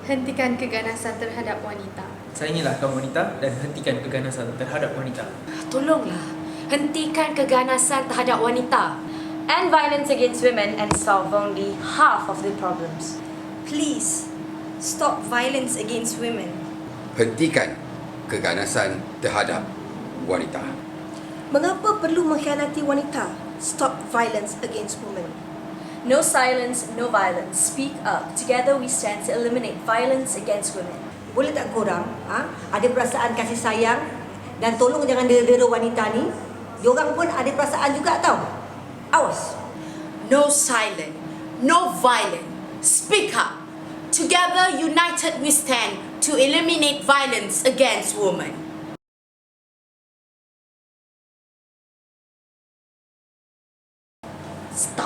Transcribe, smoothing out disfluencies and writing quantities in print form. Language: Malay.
Hentikan keganasan terhadap wanita. Sayangilah kaum wanita dan hentikan keganasan terhadap wanita. Tolonglah, hentikan keganasan terhadap wanita. End violence against women and solve only half of the problems. Please, stop violence against women. Hentikan keganasan terhadap wanita. Mengapa perlu mengkhianati wanita? Stop violence against women. No silence, no violence. Speak up. Together we stand to eliminate violence against women. Boleh tak korang ada perasaan kasih sayang dan tolong jangan dera-dera wanita ni. Diorang pun ada perasaan juga tau. Awas. No silence, no violence. Speak up. Together, united, we stand to eliminate violence against women. Stop